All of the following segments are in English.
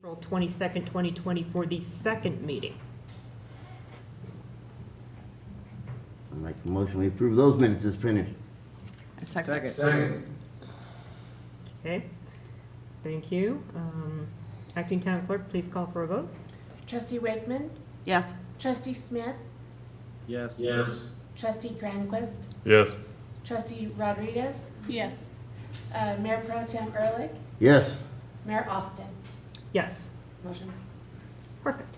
April 22nd, 2020 for the second meeting. I make a motion we approve those minutes as printed. Second. Okay, thank you. Acting Town Clerk, please call for a vote. Trustee Wakeman, Yes. Trustee Smith, Yes. Trustee Granquist, Yes. Trustee Rodriguez, Yes. Mayor Pro Tem Ehrlich, Yes. Mayor Austin. Yes, Motion. perfect.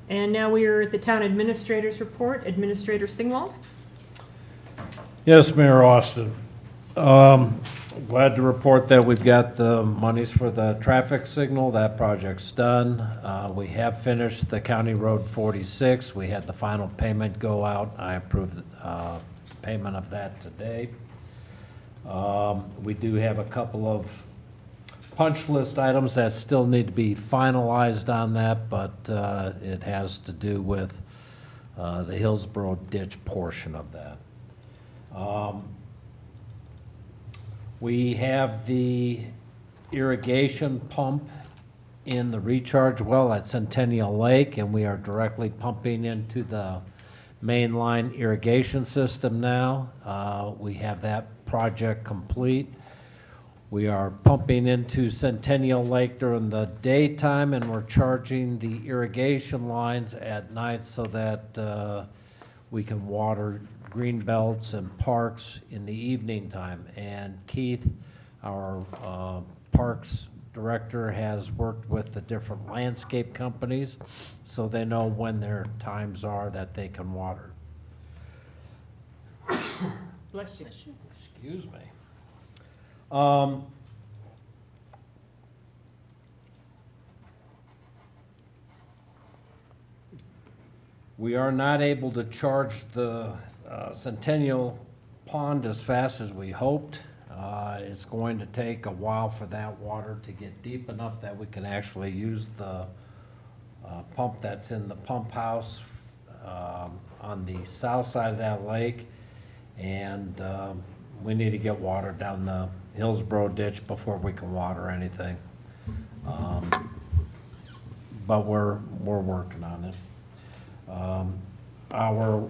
And now we are at the Town Administrator's Report. Administrator Singwall? Yes, Mayor Austin. Glad to report that we've got the monies for the traffic signal. That project's done. We have finished the County Road 46. We had the final payment go out. I approved payment of that today. We do have a couple of punch list items that still need to be finalized on that, but it has to do with the Hillsborough ditch portion of that. We have the irrigation pump in the recharge well at Centennial Lake, and we are directly pumping into the mainline irrigation system now. We have that project complete. We are pumping into Centennial Lake during the daytime, and we're charging the irrigation lines at night so that we can water green belts and parks in the evening time. And Keith, our parks director, has worked with the different landscape companies so they know when their times are that they can water. Bless you. Excuse me. We are not able to charge the Centennial Pond as fast as we hoped. It's going to take a while for that water to get deep enough that we can actually use the pump that's in the pump house on the south side of that lake. And we need to get water down the Hillsborough ditch before we can water anything. But we're working on it. Our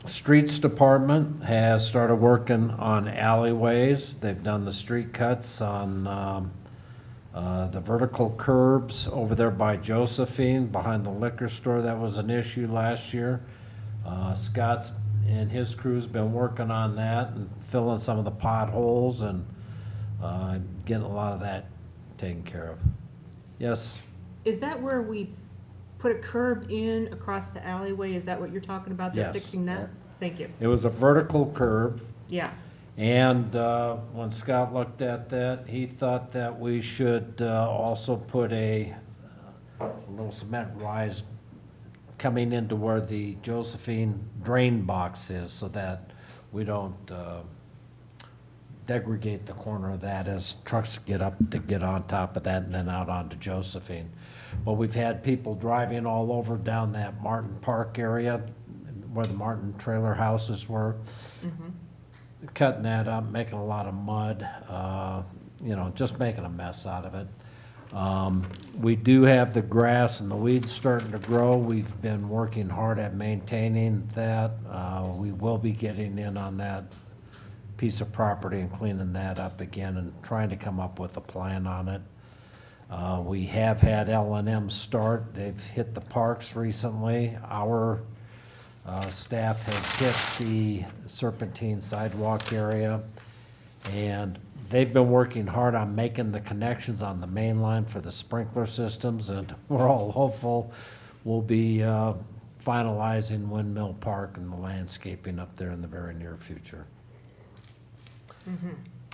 streets department has started working on alleyways. They've done the street cuts on the vertical curbs over there by Josephine, behind the liquor store. That was an issue last year. Scott's and his crew's been working on that and filling some of the potholes and getting a lot of that taken care of. Yes? Is that where we put a curb in across the alleyway? Is that what you're talking about? They're Yes. fixing that? Thank you. It was a vertical curb. Yeah. And when Scott looked at that, he thought that we should also put a little cement rise coming into where the Josephine drain box is so that we don't degrade the corner of that as trucks get up to get on top of that and then out onto Josephine. But we've had people driving all over down that Martin Park area where the Martin trailer houses were. Cutting that up, making a lot of mud, just making a mess out of it. We do have the grass and the weeds starting to grow. We've been working hard at maintaining that. We will be getting in on that piece of property and cleaning that up again and trying to come up with a plan on it. We have had L&M start. They've hit the parks recently. Our staff has hit the Serpentine sidewalk area, and they've been working hard on making the connections on the main line for the sprinkler systems, and we're all hopeful we'll be finalizing Windmill Park and the landscaping up there in the very near future.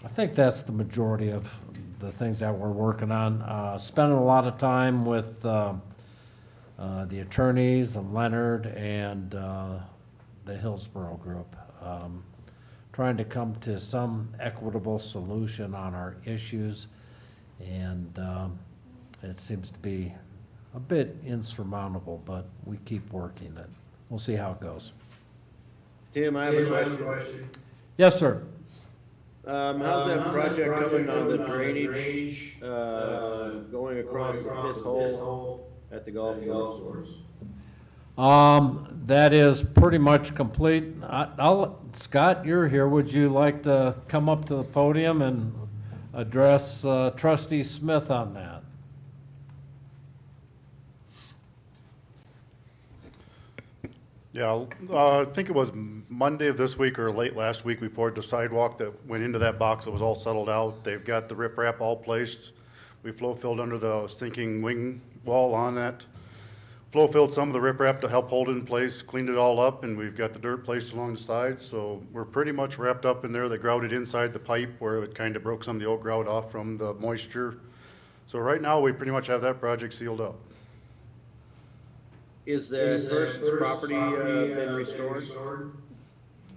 I think that's the majority of the things that we're working on. Spending a lot of time with the attorneys and Leonard and the Hillsborough group, trying to come to some equitable solution on our issues, and it seems to be a bit insurmountable, but we keep working it. We'll see how it goes. Tim, I have a question. Yes, sir. How's that project coming on the drainage, going across the fifth hole at the golf course? That is pretty much complete. Scott, you're here. Would you like to come up to the podium and address Trustee Smith on that? Yeah, I think it was Monday of this week or late last week, we poured the sidewalk that went into that box that was all settled out. They've got the riprap all placed. We flow filled under the sinking wing wall on that. Flow filled some of the riprap to help hold it in place, cleaned it all up, and we've got the dirt placed along the side. So we're pretty much wrapped up in there. They grouted inside the pipe where it kind of broke some of the oak grout off from the moisture. So right now, we pretty much have that project sealed up. Is the first property been restored?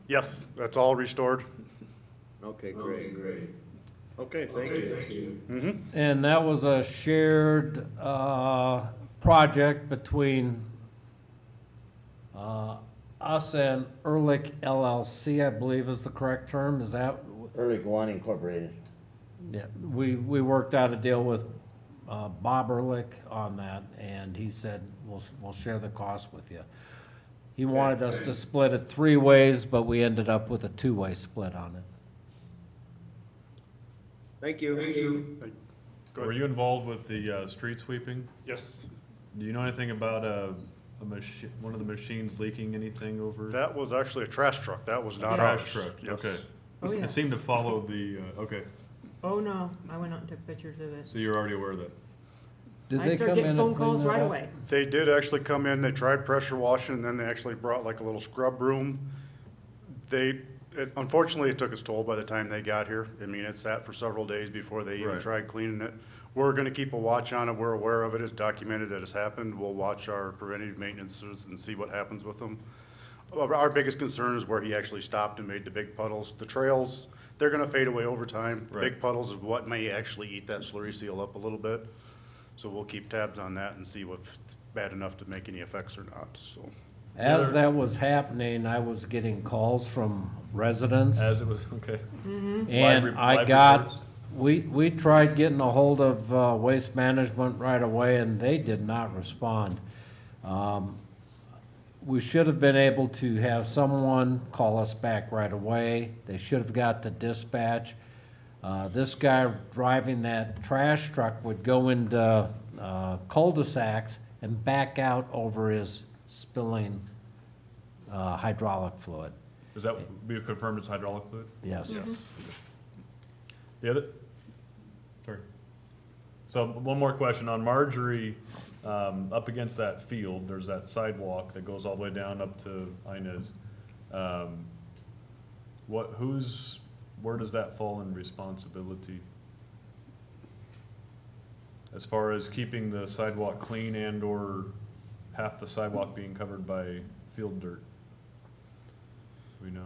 Yes, that's all restored. Okay, great. Okay, thank you. And that was a shared project between us and Ehrlich LLC, I believe is the correct term. Is that? Early One Incorporated. Yeah, we worked out a deal with Bob Ehrlich on that, and he said, we'll share the cost with you. He wanted us to split it 3 ways, but we ended up with a 2-way split on it. Thank you. Were you involved with the street sweeping? Yes. Do you know anything about one of the machines leaking anything over? That was actually a trash truck. That was not Trash ours. truck, Yes. okay. Oh, yeah. It seemed to follow the, okay, Oh, no, I went out and took pictures of it. so you're already aware of that. Did I they started come in getting and phone clean calls that right up? away. They did actually come in, they tried pressure washing, and then they actually brought like a little scrub broom. Unfortunately, it took its toll by the time they got here. I mean, it sat for several days before they even Right. tried cleaning it. We're gonna keep a watch on it, we're aware of it, it's documented that it's happened. We'll watch our preventative maintenances and see what happens with them. Our biggest concern is where he actually stopped and made the big puddles. The trails, they're gonna fade away over time. Right. Big puddles is what may actually eat that slurry seal up a little bit. So we'll keep tabs on that and see if it's bad enough to make any effects or not, so. As that was happening, I was getting calls from residents. As it was, okay. And I live got, reports? we tried getting a hold of Waste Management right away, and they did not respond. We should have been able to have someone call us back right away. They should have got the dispatch. This guy driving that trash truck would go into cul-de-sacs and back out over his spilling hydraulic fluid. Is that, we confirmed it's hydraulic fluid? Yes. Yes. The other, sorry. So one more question on Marjorie, up against that field, there's that sidewalk that goes all the way down up to Inez. Where does that fall in responsibility? As far as keeping the sidewalk clean and or half the sidewalk being covered by field dirt? We know.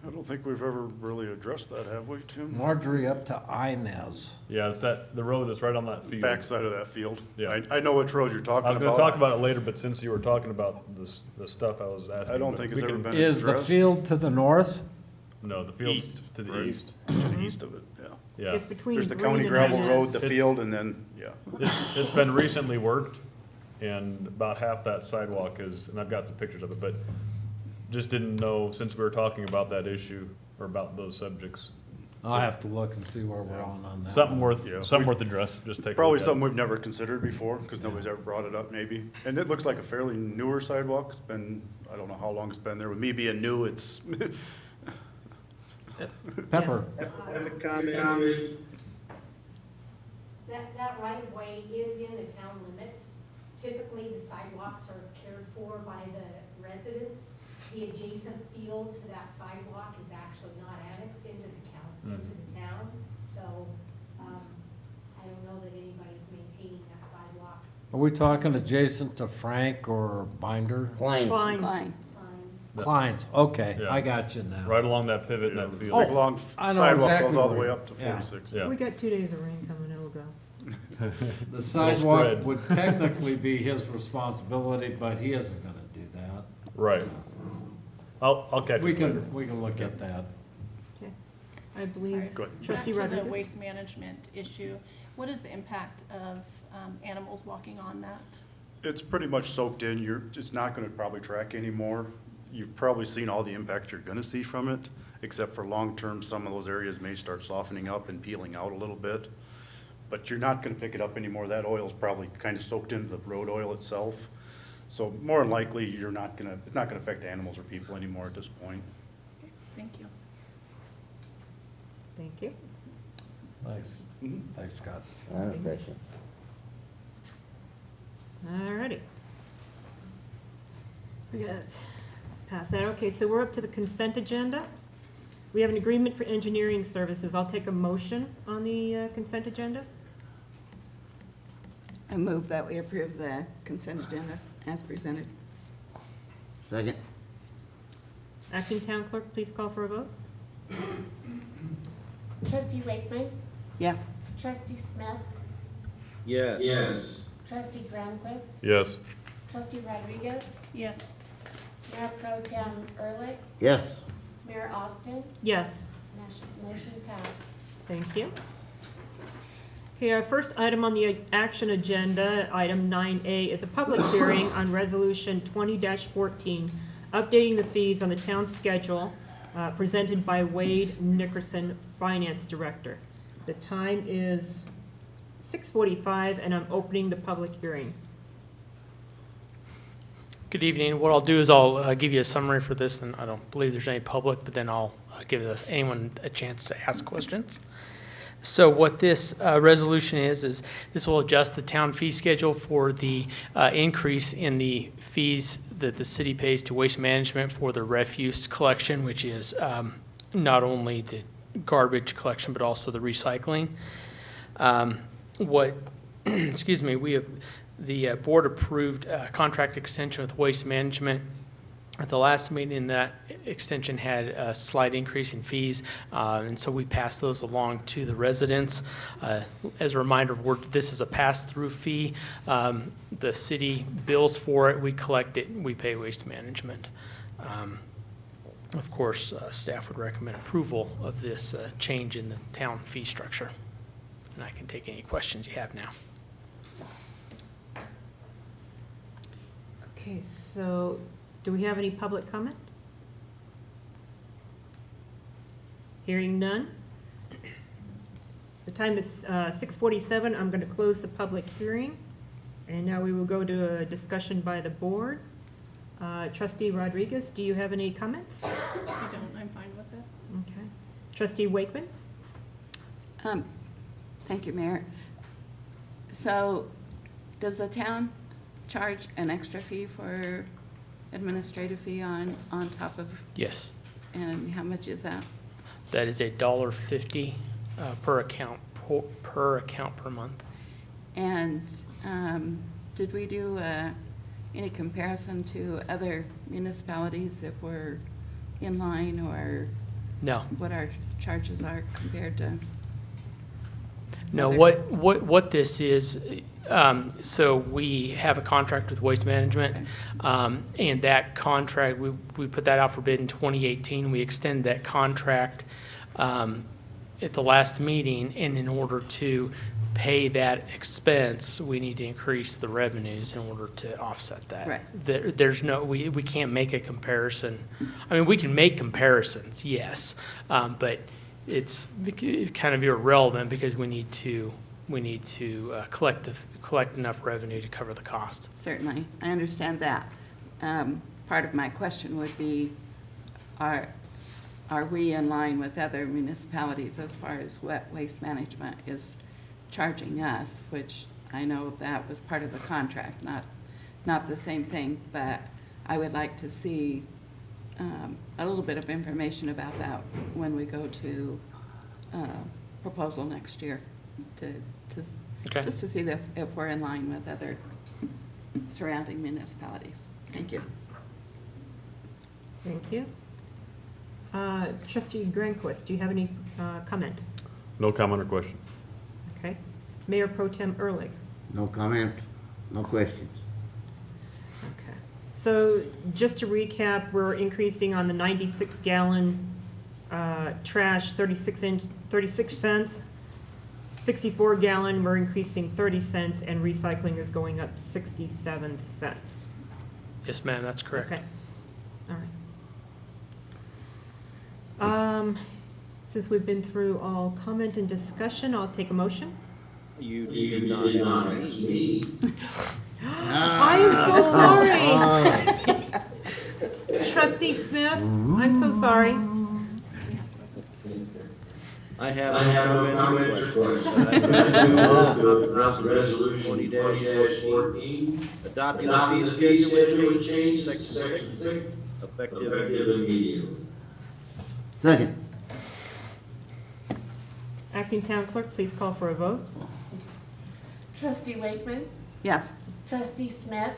I don't think we've ever really addressed that, have we, Tim? Marjorie up to Inez. Yeah, it's the road that's right on that field. Backside of that field. Yeah. I know which road you're talking about. I was gonna talk about it later, but since you were talking about the stuff I was asking. I don't but think we it's ever can- been Is the addressed. field to the north? No, the field's East, to the right. east. To the east of it, yeah. Yeah. It's between There's the Green county and gravel Inez. road, the It's- field, and then, yeah. It's been recently worked, and about half that sidewalk is, and I've got some pictures of it, but just didn't know, since we were talking about that issue, or about those subjects. I'll have to look and see where we're on that. Something one. worth, Yeah. something worth address, just take a Probably look at it. something we've never considered before, because nobody's ever brought it up, maybe. And it looks like a fairly newer sidewalk. It's been, I don't know how long it's been there. With me being new, it's, Pepper. Have a comment? That right of way is in the town limits. Typically, the sidewalks are cared for by the residents. The adjacent field to that sidewalk is actually not annexed into the town. So, I don't know that anybody's maintaining that sidewalk. Are we talking adjacent to Frank or Binder? Klein. Kleins. Fines. Klein's, okay, Yeah. I got you now. Right along that pivot in that big field. long I know sidewalk exactly goes all the where way you- up to yeah. 46. Yeah. We got 2 days of rain coming, it'll go. The sidewalk spread. would technically be his responsibility, but he isn't gonna do that. Right. I'll catch We it later. can look at that. Okay. I believe. Sorry. Go ahead. Trustee Back to the Rodriguez? waste management issue, what is the impact of animals walking on that? It's pretty much soaked in. It's not gonna probably track anymore. You've probably seen all the impact you're gonna see from it, except for long-term, some of those areas may start softening up and peeling out a little bit. But you're not gonna pick it up anymore. That oil's probably kind of soaked into the road oil itself. So more than likely, it's not gonna affect animals or people anymore at this point. Okay, thank you. Thank you. Thanks. Thanks, Scott. I have a question. Alrighty. We got past that. Okay, so we're up to the consent agenda. We have an agreement for engineering services. I'll take a motion on the consent agenda. I move that we approve the consent agenda as presented. Second? Acting Town Clerk, please call for a vote. Trustee Wakeman, Yes. trustee Smith, Yes. trustee Grandquist, Yes. trustee Rodriguez, Yes. Mayor Pro Tem Ehrlich, Yes. Mayor Austin, Yes. motion passed. Thank you. Okay, our first item on the action agenda, item 9A, is a public hearing on Resolution 20-14, updating the fees on the town schedule, presented by Wade Nickerson, Finance Director. The time is 6:45, and I'm opening the public hearing. Good evening. What I'll do is I'll give you a summary for this, and I don't believe there's any public, but then I'll give anyone a chance to ask questions. So what this resolution is this will adjust the town fee schedule for the increase in the fees that the city pays to waste management for the refuse collection, which is not only the garbage collection, but also the recycling. Excuse me, the board approved a contract extension with Waste Management. At the last meeting, that extension had a slight increase in fees, and so we passed those along to the residents. As a reminder, this is a pass-through fee. The city bills for it, we collect it, we pay Waste Management. Of course, staff would recommend approval of this change in the town fee structure. And I can take any questions you have now. Okay, so do we have any public comment? Hearing none. The time is 6:47. I'm going to close the public hearing. And now we will go to a discussion by the board. Trustee Rodriguez, do you have any comments? I don't, I'm fine with it. Okay. Trustee Wakeman? Thank you, Mayor. So, does the town charge an extra fee for administrative fee on top of, Yes, and how much is that? that is $1.50 per account per month. And did we do any comparison to other municipalities if we're in line, or No, what our charges are compared to? no. other- What this is, so we have a contract with Waste Management, and that contract, we put that out for bid in 2018. We extended that contract at the last meeting, and in order to pay that expense, we need to increase the revenues in order to offset that. Right. There's no, we can't make a comparison. I mean, we can make comparisons, yes, but it's kind of irrelevant because we need to collect enough revenue to cover the cost. Certainly, I understand that. Part of my question would be, are we in line with other municipalities as far as what Waste Management is charging us, which I know that was part of the contract, not the same thing, but I would like to see a little bit of information about that when we go to proposal next year, Okay. just to see if we're in line with other surrounding municipalities. Thank you. Thank you. Trustee Grandquist, do you have any comment? No comment or question. Okay. Mayor Pro Tem Ehrlich? No comment, no questions. Okay. So just to recap, we're increasing on the 96-gallon Trash, 36 cents. 64 gallon, we're increasing 30 cents, and recycling is going up 67 cents. Yes, ma'am, that's correct. Okay, all right. Since we've been through all comment and discussion, I'll take a motion. You did not ask me. I am so sorry. Trustee Smith, I'm so sorry. I have no comment or question. I move resolution 20-14, adopting the fee schedule change, section 6, effective immediately. Second. Acting Town Clerk, please call for a vote. Trustee Wakeman, Yes. Trustee Smith,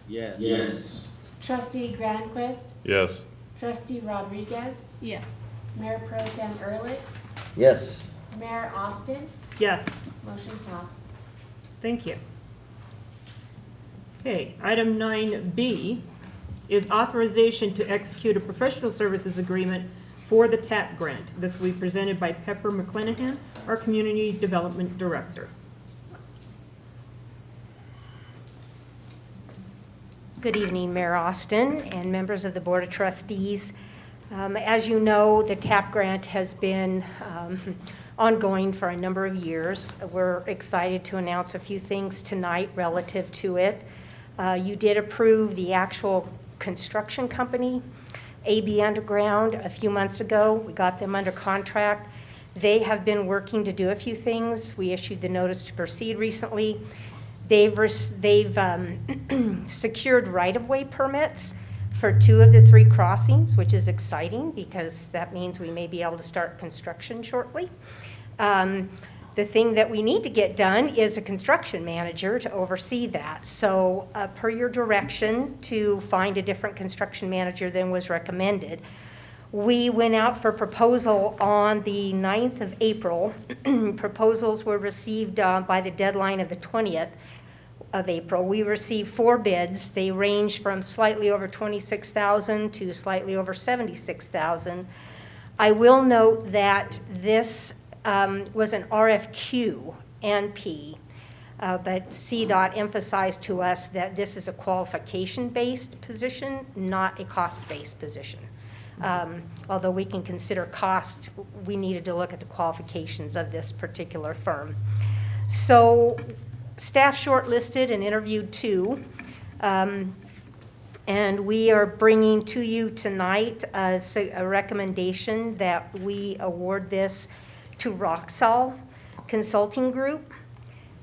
Yes. Trustee Grandquist, Yes. Trustee Rodriguez, Yes. Mayor Pro Tem Ehrlich, Yes. Mayor Austin, Yes, motion passed. thank you. Okay, item 9B is authorization to execute a professional services agreement for the TAP grant. This will be presented by Pepper McClanahan, our Community Development Director. Good evening, Mayor Austin and members of the Board of Trustees. As you know, the TAP grant has been ongoing for a number of years. We're excited to announce a few things tonight relative to it. You did approve the actual construction company, AB Underground, a few months ago. We got them under contract. They have been working to do a few things. We issued the notice to proceed recently. They've secured right-of-way permits for 2 of the 3 crossings, which is exciting because that means we may be able to start construction shortly. The thing that we need to get done is a construction manager to oversee that. So per your direction to find a different construction manager than was recommended, we went out for proposal on the 9th of April. Proposals were received by the deadline of the 20th of April. We received 4 bids. They ranged from slightly over $26,000 to slightly over $76,000. I will note that this was an RFQ NP, but CDOT emphasized to us that this is a qualification-based position, not a cost-based position. Although we can consider cost, we needed to look at the qualifications of this particular firm. So staff shortlisted and interviewed 2, and we are bringing to you tonight a recommendation that we award this to Roxall Consulting Group.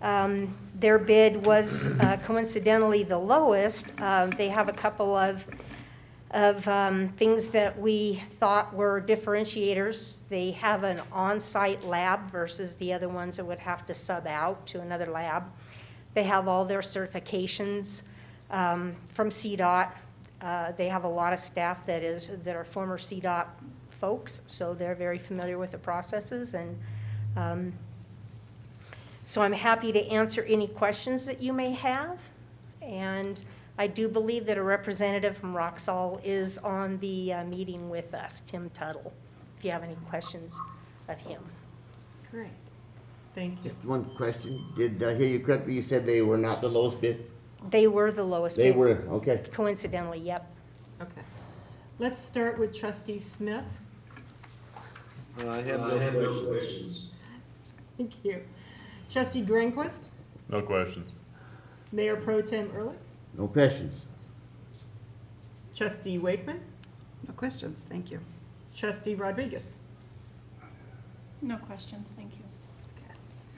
Their bid was coincidentally the lowest. They have a couple of things that we thought were differentiators. They have an on-site lab versus the other ones that would have to sub out to another lab. They have all their certifications from CDOT. They have a lot of staff that are former CDOT folks, so they're very familiar with the processes. And so I'm happy to answer any questions that you may have. And I do believe that a representative from Roxall is on the meeting with us, Tim Tuttle, if you have any questions of him. Great, thank you. Just one question. Did I hear you correctly? You said they were not the lowest bid? They were the lowest They bid. were, okay. Coincidentally, yep. Okay. Let's start with Trustee Smith. I have no questions. Thank you. Trustee Grandquist, No questions. Mayor Pro Tem Ehrlich, No questions. Trustee Wakeman, No questions, thank you. Trustee Rodriguez. No questions, thank you.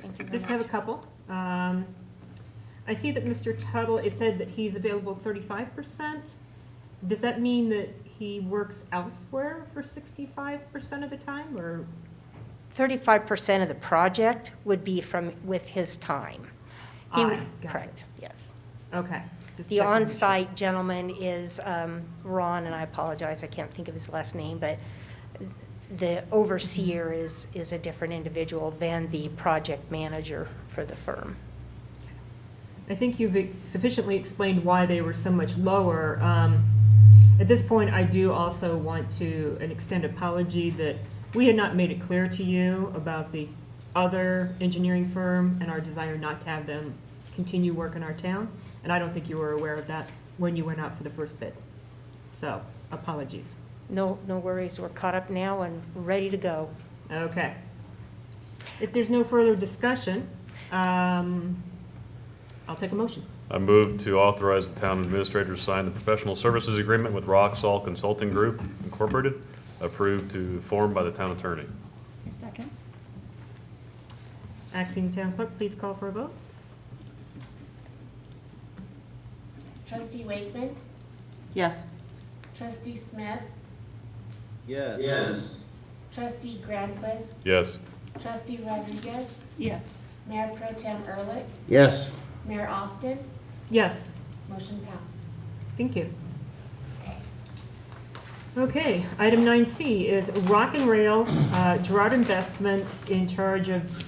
Thank you very Just have a much. couple. I see that Mr. Tuttle, it said that he's available 35%. Does that mean that he works elsewhere for 65% of the time, or? 35% of the project would be with his time. He would- Got it. Correct, yes. Okay. just The checking. on-site gentleman is Ron, and I apologize, I can't think of his last name, but the overseer is a different individual than the project manager for the firm. I think you've sufficiently explained why they were so much lower. At this point, I do also want to an extend apology that we had not made it clear to you about the other engineering firm and our desire not to have them continue work in our town. And I don't think you were aware of that when you went out for the first bid. So, apologies. No worries, we're caught up now and ready to go. Okay. If there's no further discussion, I'll take a motion. I move to authorize the town administrator to sign the professional services agreement with Roxall Consulting Group Incorporated, approved to form by the town attorney. A second? Acting Town Clerk, please call for a vote. Trustee Wakeman, Yes. Trustee Smith, Yes. Trustee Grandquist, Yes. Trustee Rodriguez, Yes. Mayor Pro Tem Ehrlich, Yes. Mayor Austin, Yes, motion passed. thank you. Okay, item 9C is Rock and Rail, Drought Investments in charge of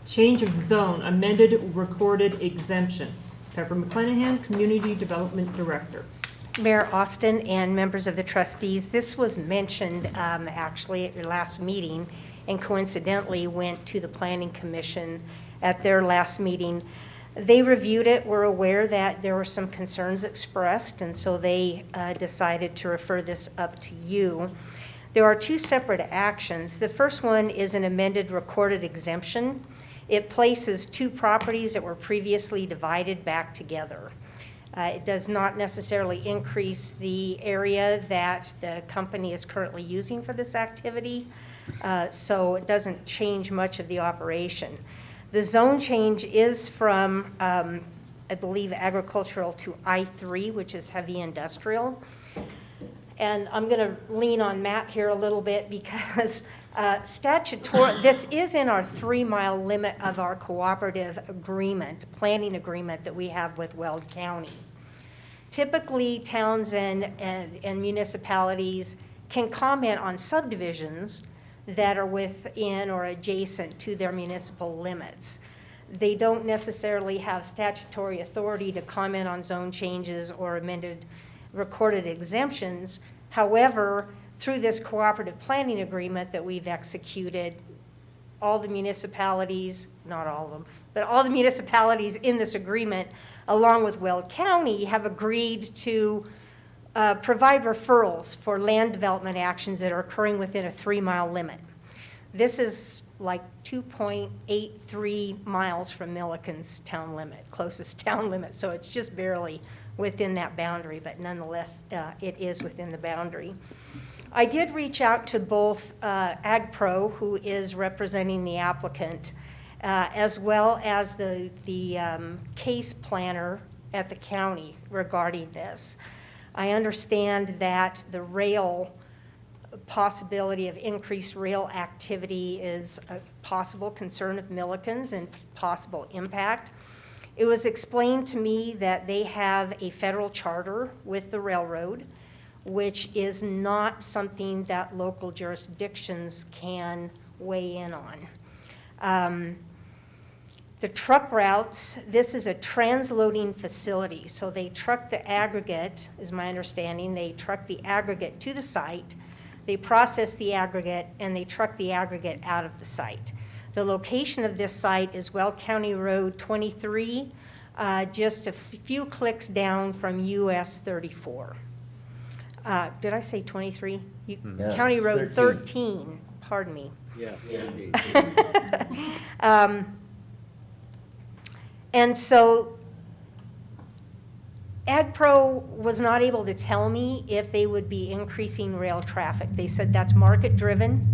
change of zone, amended recorded exemption. Pepper McClanahan, Community Development Director. Mayor Austin and members of the trustees, this was mentioned actually at your last meeting and coincidentally went to the Planning Commission at their last meeting. They reviewed it, were aware that there were some concerns expressed, and so they decided to refer this up to you. There are two separate actions. The first one is an amended recorded exemption. It places two properties that were previously divided back together. It does not necessarily increase the area that the company is currently using for this activity, so it doesn't change much of the operation. The zone change is from, I believe, agricultural to I3, which is heavy industrial. And I'm going to lean on Matt here a little bit because this is in our 3-mile limit of our cooperative agreement, planning agreement that we have with Weld County. Typically, towns and municipalities can comment on subdivisions that are within or adjacent to their municipal limits. They don't necessarily have statutory authority to comment on zone changes or amended recorded exemptions. However, through this cooperative planning agreement that we've executed, all the municipalities, not all of them, but all the municipalities in this agreement, along with Weld County, have agreed to provide referrals for land development actions that are occurring within a 3-mile limit. This is like 2.83 miles from Milliken's town limit, closest town limit, so it's just barely within that boundary, but nonetheless, it is within the boundary. I did reach out to both AgPro, who is representing the applicant, as well as the case planner at the county regarding this. I understand that the rail possibility of increased rail activity is a possible concern of Milliken's and possible impact. It was explained to me that they have a federal charter with the railroad, which is not something that local jurisdictions can weigh in on. The truck routes, this is a transloading facility, so they truck the aggregate, is my understanding, they truck the aggregate to the site, they process the aggregate, and they truck the aggregate out of the site. The location of this site is Weld County Road 23, just a few clicks down from US 34. Did I say 23? Yeah, County Road 13. 13, pardon me. Yeah. And so AgPro was not able to tell me if they would be increasing rail traffic. They said that's market driven,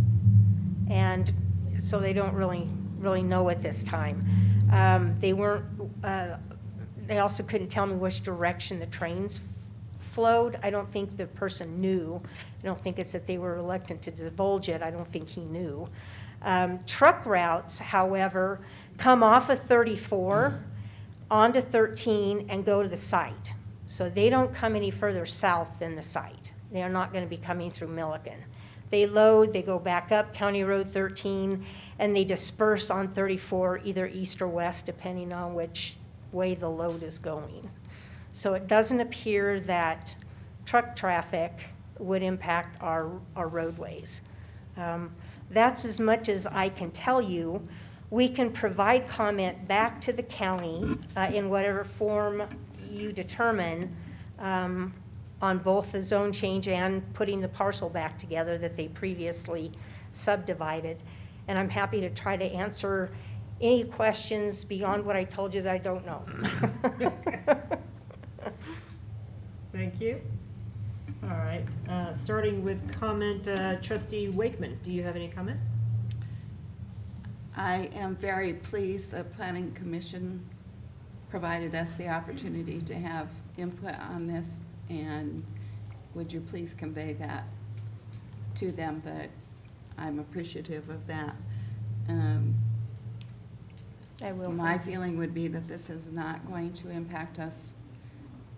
and so they don't really know at this time. They also couldn't tell me which direction the trains flowed. I don't think the person knew. I don't think it's that they were reluctant to divulge it. I don't think he knew. Truck routes, however, come off of 34 onto 13 and go to the site. So they don't come any further south than the site. They are not going to be coming through Milliken. They load, they go back up County Road 13, and they disperse on 34 either east or west, depending on which way the load is going. So it doesn't appear that truck traffic would impact our roadways. That's as much as I can tell you. We can provide comment back to the county in whatever form you determine on both the zone change and putting the parcel back together that they previously subdivided. And I'm happy to try to answer any questions beyond what I told you that I don't know. Thank you. All right, starting with comment, trustee Wakeman, do you have any comment? I am very pleased the Planning Commission provided us the opportunity to have input on this, and would you please convey that to them, that I'm appreciative of that. I will. My feeling would be that this is not going to impact us,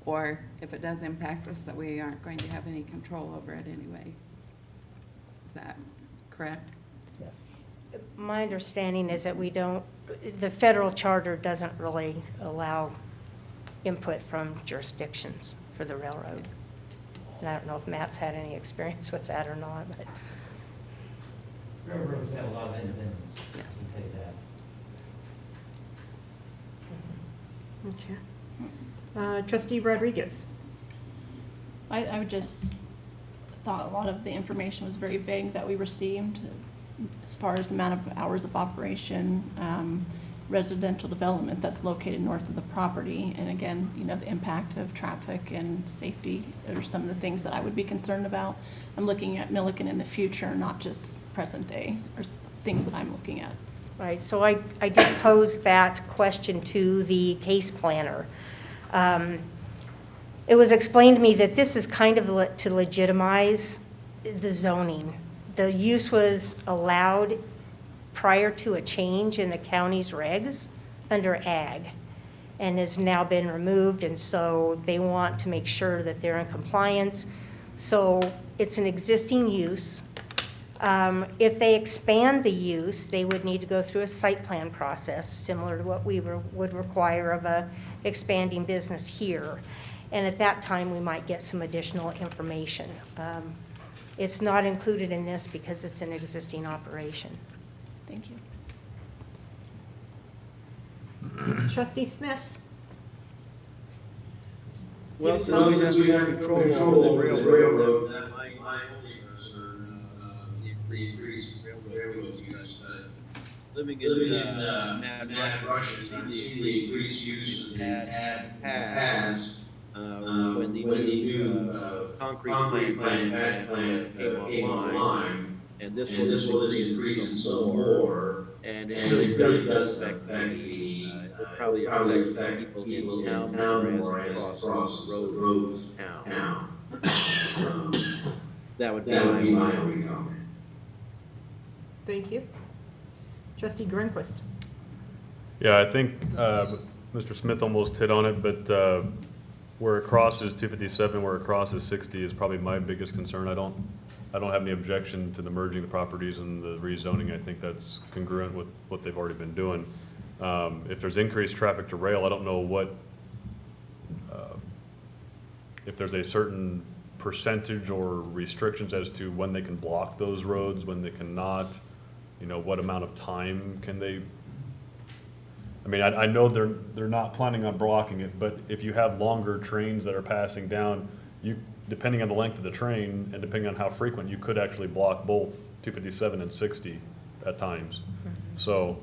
or if it does impact us, that we aren't going to have any control over it anyway. Is that correct? My understanding is that we don't, the federal charter doesn't really allow input from jurisdictions for the railroad. And I don't know if Matt's had any experience with that or not, but. Railroads have a lot of independence. Yes. I'll tell you that. Okay. Trustee Rodriguez? I would just thought a lot of the information was very vague that we received as far as the amount of hours of operation, residential development that's located north of the property. And again, you know, the impact of traffic and safety are some of the things that I would be concerned about. I'm looking at Milliken in the future, not just present day, or things that I'm looking at. Right, so I did pose that question to the case planner. It was explained to me that this is kind of to legitimize the zoning. The use was allowed prior to a change in the county's regs under ag, and has now been removed, and so they want to make sure that they're in compliance. So it's an existing use. If they expand the use, they would need to go through a site plan process, similar to what we would require of a expanding business here. And at that time, we might get some additional information. It's not included in this because it's an existing operation. Thank you. Trustee Smith? Well, since we have control over the railroad, that my only concern, the increased railroad use. Living in Mad Russia, see the increased use had passed when the new concrete plant came online, and this will increase some more, and it really does affect probably affect people in town more as across the roads town. That would be my only comment. Thank you. Trustee Grunquist? Yeah, I think Mr. Smith almost hit on it, but where it crosses 257, where it crosses 60 is probably my biggest concern. I don't have any objection to the merging the properties and the rezoning. I think that's congruent with what they've already been doing. If there's increased traffic to rail, I don't know what, if there's a certain percentage or restrictions as to when they can block those roads, when they cannot, you know, what amount of time can they, I mean, I know they're not planning on blocking it, but if you have longer trains that are passing down, depending on the length of the train and depending on how frequent, you could actually block both 257 and 60 at times. So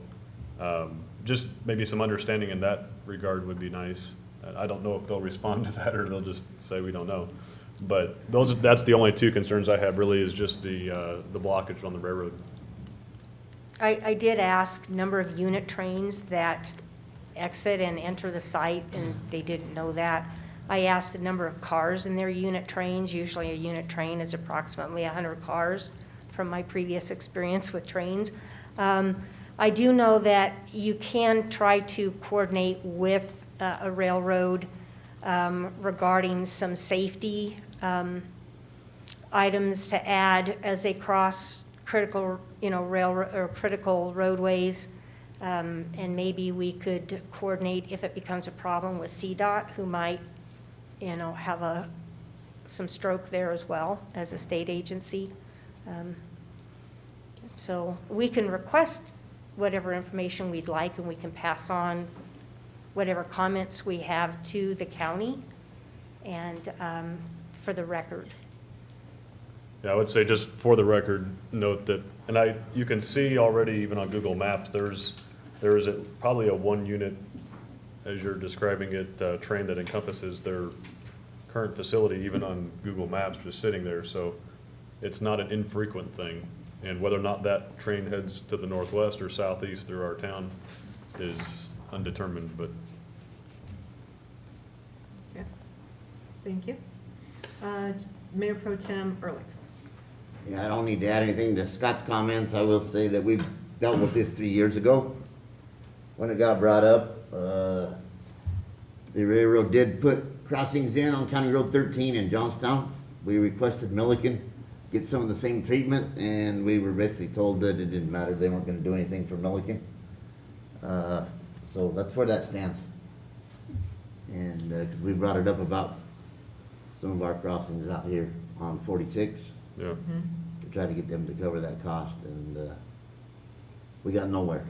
just maybe some understanding in that regard would be nice. I don't know if they'll respond to that or they'll just say we don't know. But that's the only two concerns I have really, is just the blockage on the railroad. I did ask number of unit trains that exit and enter the site, and they didn't know that. I asked the number of cars in their unit trains. Usually a unit train is approximately 100 cars from my previous experience with trains. I do know that you can try to coordinate with a railroad regarding some safety items to add as they cross critical, critical roadways. And maybe we could coordinate if it becomes a problem with CDOT, who might, have a some stroke there as well as a state agency. So we can request whatever information we'd like, and we can pass on whatever comments we have to the county and for the record. Yeah, I would say just for the record, note that, and you can see already even on Google Maps, there's probably a 1-unit, as you're describing it, train that encompasses their current facility, even on Google Maps, just sitting there. So it's not an infrequent thing. And whether or not that train heads to the northwest or southeast through our town is undetermined, but Okay. Thank you. Mayor Pro Tem Ehrlich. Yeah, I don't need to add anything to Scott's comments. I will say that we dealt with this 3 years ago. When it got brought up, the railroad did put crossings in on County Road 13 in Johnstown. We requested Milliken get some of the same treatment, and we were basically told that it didn't matter. They weren't gonna do anything for Milliken. So that's where that stands. And, 'cause we brought it up about some of our crossings out here on 46. yeah. To try to get them to cover that cost, and we got nowhere.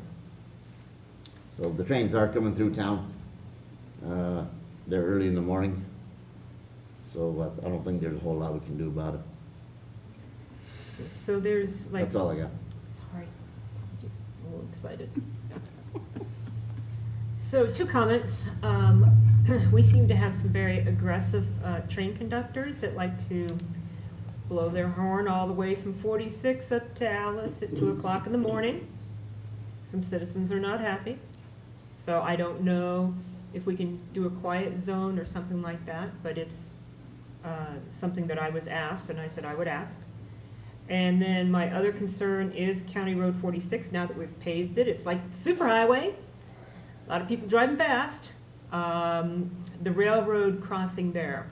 So the trains are coming through town. They're early in the morning, so I don't think there's a whole lot we can do about it. So there's like. That's all I got. Sorry, just a little excited. So 2 comments. We seem to have some very aggressive train conductors that like to blow their horn all the way from 46 up to Alice at 2 o'clock in the morning. Some citizens are not happy. So I don't know if we can do a quiet zone or something like that, but it's something that I was asked, and I said I would ask. And then my other concern is County Road 46, now that we've paved it, it's like superhighway. A lot of people driving fast. The railroad crossing there.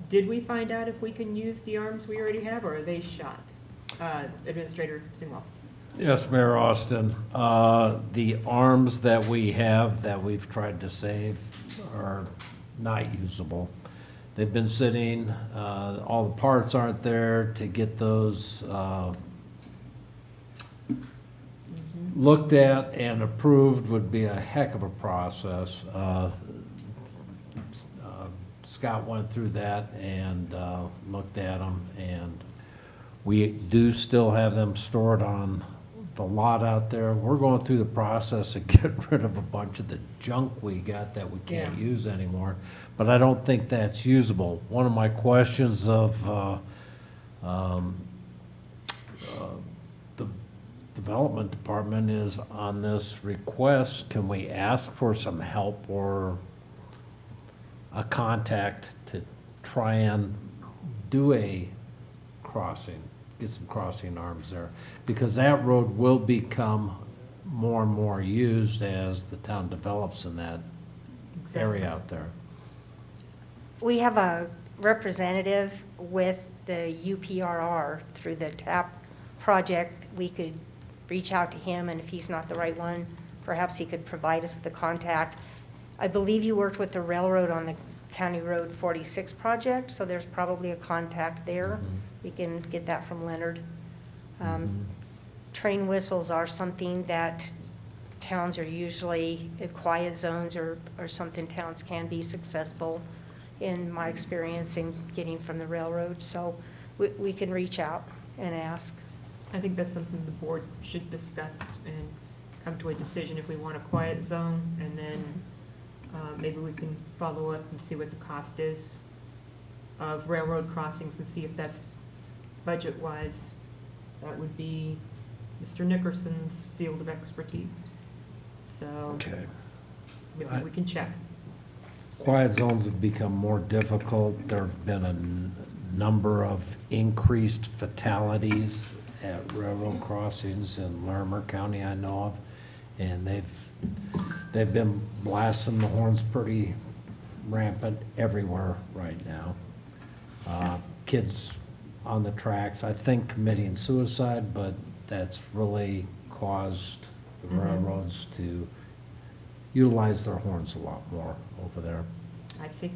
Did we find out if we can use the arms we already have, or are they shot? Administrator Singwell. Yes, Mayor Austin. The arms that we have that we've tried to save are not usable. They've been sitting, all the parts aren't there to get those looked at and approved would be a heck of a process. Scott went through that and looked at them, and we do still have them stored on the lot out there. We're going through the process of getting rid of a bunch of the junk we got that we can't Yeah. use anymore, but I don't think that's usable. One of my questions of the development department is on this request, can we ask for some help or a contact to try and do a crossing, get some crossing arms there? Because that road will become more and more used as the town develops in that area out there. We have a representative with the UPRR through the TAP project. We could reach out to him, and if he's not the right one, perhaps he could provide us with the contact. I believe you worked with the railroad on the County Road 46 project, so there's probably a contact there. We can get that from Leonard. Train whistles are something that towns are usually, quiet zones or something towns can be successful in my experience in getting from the railroad. So we can reach out and ask. I think that's something the board should discuss and come to a decision if we want a quiet zone, and then maybe we can follow up and see what the cost is of railroad crossings and see if that's budget-wise. That would be Mr. Nickerson's field of expertise. So Okay. maybe we can check. Quiet zones have become more difficult. There've been a number of increased fatalities at railroad crossings in Larimer County, I know of. And they've been blasting the horns pretty rampant everywhere right now. Kids on the tracks, I think committing suicide, but that's really caused the railroads to utilize their horns a lot more over there. I see.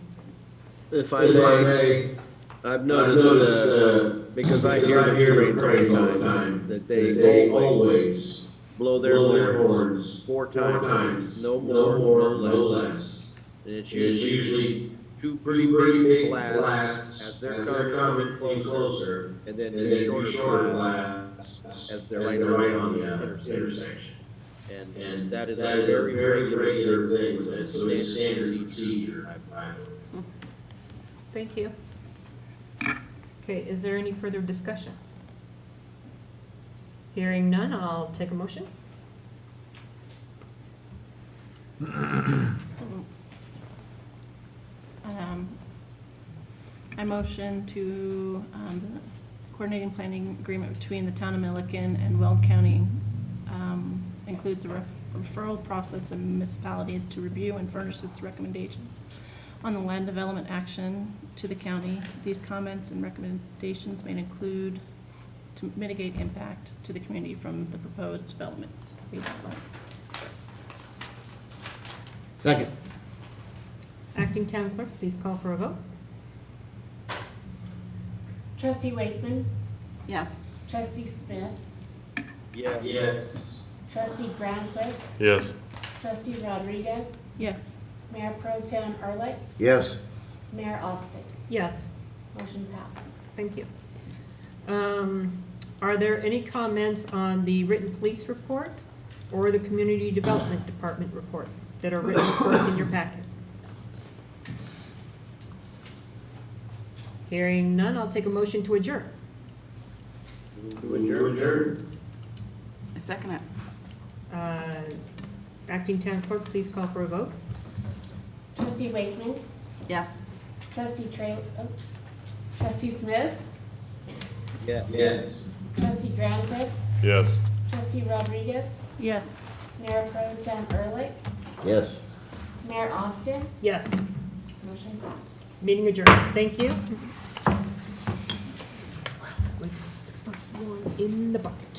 If I may, I've noticed, because I hear the parades all the time, that they always blow their horns 4 times, no more, no less. And it's usually two pretty big blasts as they're coming closer, and then a shorter blast as they're right on the intersection. And that is a very regular thing with it, so it's standard procedure. Thank you. Okay, is there any further discussion? Hearing none, I'll take a motion. So, I motion to, the coordinating planning agreement between the town of Milliken and Weld County includes a referral process of municipalities to review and furnish its recommendations on the land development action to the county. These comments and recommendations may include to mitigate impact to the community from the proposed development. Second. Acting Town Clerk, please call for a vote. Trustee Wakeman, Yes. trustee Smith, Yes. trustee Granquist, Yes. trustee Rodriguez, Yes. Mayor Pro Tem Ehrlich, Yes. Mayor Austin. Yes, Motion passed. thank you. Are there any comments on the written police report or the Community Development Department report that are written reports in your packet? Hearing none, I'll take a motion to adjourn. To adjourn. I second it. Acting Town Clerk, please call for a vote. Trustee Wakeman, Yes. trustee Smith, Yes. trustee Granquist, Yes. trustee Rodriguez, Yes. Mayor Pro Tem Ehrlich, Yes. Mayor Austin. Yes, Motion passed. meeting adjourned. Thank you. With the first one in the bucket.